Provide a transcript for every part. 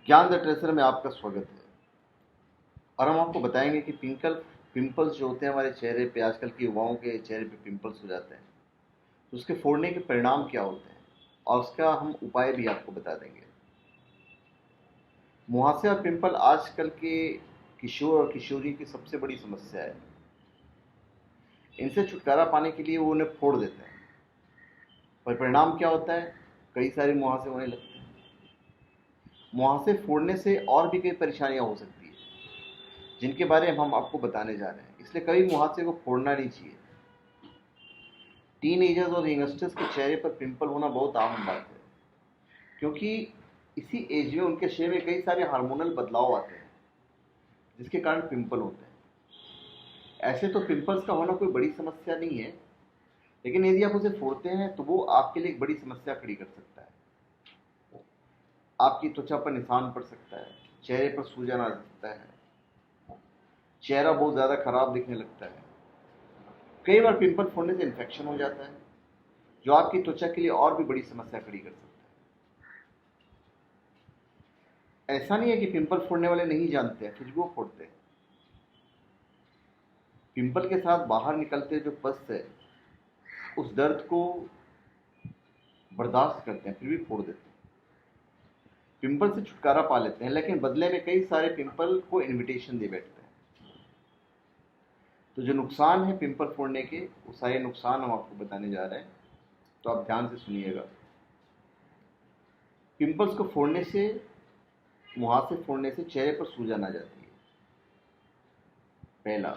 ज्ञान the tracer में आपका स्वागत है। और हम आपको बताएंगे कि पिंपल्स जो होते हैं हमारे चेहरे पे, आजकल के युवाओं के चेहरे पे पिंपल्स हो जाते हैं, तो उसके फोड़ने के परिणाम क्या होते हैं और उसका हम उपाय भी आपको बता देंगे। मुहासे और पिंपल आजकल के किशोर और किशोरी की सबसे बड़ी समस्या है। इनसे छुटकारा पाने के लिए वो उन्हें फोड़ देते हैं, पर परिणाम क्या होता है? कई सारे मुहासे होने लगते हैं। मुहासे फोड़ने से और भी कई परेशानियां हो सकती है, जिनके बारे में हम आपको बताने जा रहे हैं। इसलिए कभी मुहासे को फोड़ना नहीं चाहिए। टीनएजर्स और यंगस्टर्स के चेहरे पर पिंपल होना बहुत आम बात है, क्योंकि इसी एज में उनके शरीर में कई सारे हार्मोनल बदलाव आते हैं, जिसके कारण पिंपल होते हैं। ऐसे तो पिंपल्स का होना कोई बड़ी समस्या नहीं है, लेकिन यदि आप उसे फोड़ते हैं तो वो आपके लिए एक बड़ी समस्या खड़ी कर सकता है। आपकी त्वचा पर निशान पड़ सकता है, चेहरे पर सूजन आ सकता है, चेहरा बहुत ज़्यादा खराब दिखने लगता है। कई बार पिंपल फोड़ने से इन्फेक्शन हो जाता है, जो आपकी त्वचा के लिए और भी बड़ी समस्या खड़ी कर सकता है। ऐसा नहीं है कि पिंपल फोड़ने वाले नहीं जानते हैं, फिर भी वो फोड़ते हैं। पिंपल के साथ बाहर निकलते जो पस है, उस दर्द को बर्दाश्त करते हैं, फिर भी फोड़ देते हैं। पिंपल से छुटकारा पा लेते हैं, लेकिन बदले में कई सारे पिंपल को इनविटेशन दे बैठते हैं। तो जो नुकसान है पिंपल फोड़ने के, वो सारे नुकसान हम आपको बताने जा रहे हैं, तो आप ध्यान से सुनिएगा। पिंपल्स को फोड़ने से, मुहासे फोड़ने से चेहरे पर सूजन आ जाती है। पहला,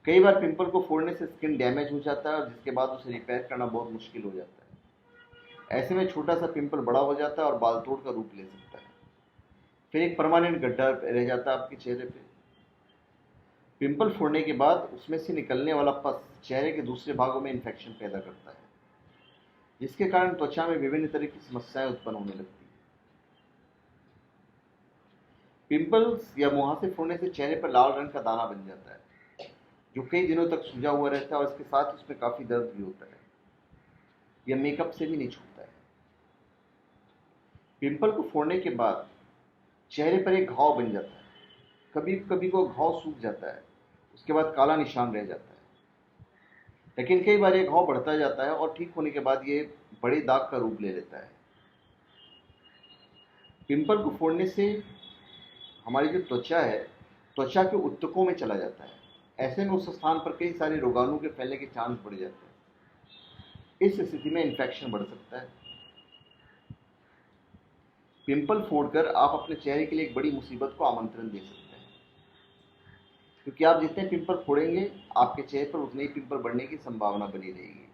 कई बार पिंपल को फोड़ने से स्किन डैमेज हो जाता है, और जिसके बाद उसे रिपेयर करना बहुत मुश्किल हो जाता है। ऐसे में छोटा सा पिंपल बड़ा हो जाता है और बाल तोड़ का रूप ले सकता है। फिर एक परमानेंट गड्ढा रह जाता है आपके चेहरे पे। पिंपल फोड़ने के बाद उसमें से निकलने वाला पस चेहरे के दूसरे भागों में इन्फेक्शन पैदा करता है, जिसके कारण त्वचा में विभिन्न तरह की समस्याएं उत्पन्न होने लगती हैं। पिंपल्स या मुहासे फोड़ने से चेहरे पर लाल रंग का दाना बन जाता है, जो कई दिनों तक सूजा हुआ रहता है, और इसके साथ उसमें काफ़ी दर्द भी होता है। यह मेकअप से भी नहीं छूटता है। पिंपल को फोड़ने के बाद चेहरे पर एक घाव बन जाता है। कभी कभी को घाव सूख जाता है, उसके बाद काला निशान रह जाता है। लेकिन कई बार ये घाव बढ़ता जाता है और ठीक होने के बाद ये बड़े दाग का रूप ले लेता है। पिंपल को फोड़ने से हमारी जो त्वचा है, त्वचा के ऊतकों में चला जाता है। ऐसे में उस स्थान पर कई सारे रोगाणु के फैलने के चांस बढ़ जाते हैं। इस स्थिति में इन्फेक्शन बढ़ सकता है। पिंपल फोड़कर आप अपने चेहरे के लिए एक बड़ी मुसीबत को आमंत्रण दे सकते हैं, क्योंकि आप जितने पिंपल फोड़ेंगे, आपके चेहरे पर उतने ही पिंपल बढ़ने की संभावना बनी रहेगी,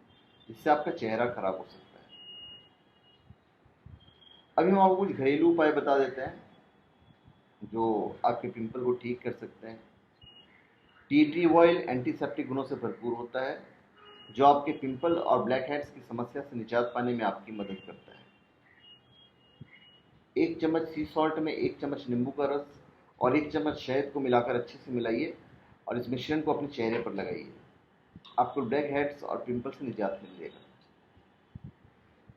जिससे आपका चेहरा खराब हो सकता है। अभी हम आपको कुछ घरेलू उपाय बता देते हैं, जो आपके पिंपल को ठीक कर सकते हैं। टी ट्री ऑयल एंटीसेप्टिक गुणों से भरपूर होता है, जो आपके पिंपल और ब्लैक हेड्स की समस्या से निजात पाने में आपकी मदद करता है। 1 चम्मच सी सॉल्ट में 1 चम्मच नींबू का रस और 1 चम्मच शहद को मिलाकर अच्छे से मिलाइए, और इस मिश्रण को अपने चेहरे पर लगाइए। आपको ब्लैक हेड्स और पिंपल से निजात मिलेगा।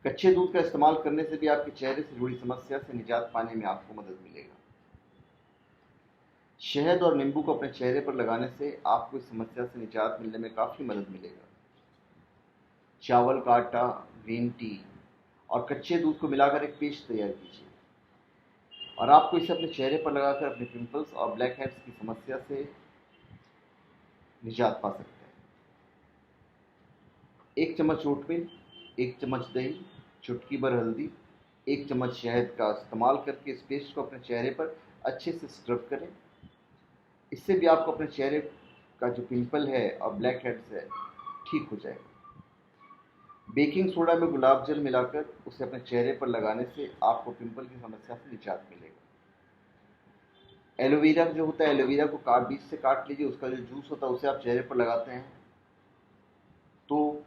कच्चे दूध का इस्तेमाल करने से भी आपके चेहरे से जुड़ी समस्या से निजात पाने में आपको मदद मिलेगा। शहद और नींबू को अपने चेहरे पर लगाने से आपको इस समस्या से निजात मिलने में काफ़ी मदद मिलेगा। चावल का आटा, ग्रीन टी और कच्चे दूध को मिलाकर एक पेस्ट तैयार कीजिए, और आपको इसे अपने चेहरे पर लगाकर अपने पिंपल्स और ब्लैक हेड्स की समस्या से निजात पा सकते हैं। 1 चम्मच ओटमील, 1 चम्मच दही, चुटकी भर हल्दी, 1 चम्मच शहद का इस्तेमाल करके इस पेस्ट को अपने चेहरे पर अच्छे से स्क्रब करें। इससे भी आपको अपने चेहरे का जो पिंपल है और ब्लैक हेड्स है, ठीक हो जाएगा। बेकिंग सोडा में गुलाब जल मिलाकर उसे अपने चेहरे पर लगाने से आपको पिंपल की समस्या से निजात मिलेगा। एलोवेरा जो होता है, एलोवेरा को बीच से काट लीजिए, उसका जो जूस होता है उसे आप चेहरे पर लगाते हैं, तो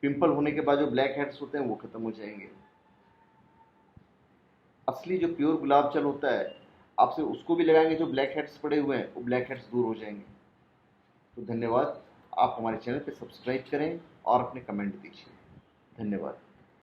पिंपल होने के बाद जो ब्लैक हेड्स होते हैं वो खत्म हो जाएंगे। असली जो प्योर गुलाब जल होता है, आपसे उसको भी लगाएंगे, जो ब्लैक हेड्स पड़े हुए हैं वो ब्लैक हेड्स दूर हो जाएंगे। तो धन्यवाद। आप हमारे चैनल पे सब्सक्राइब करें और अपने कमेंट दीजिए। धन्यवाद।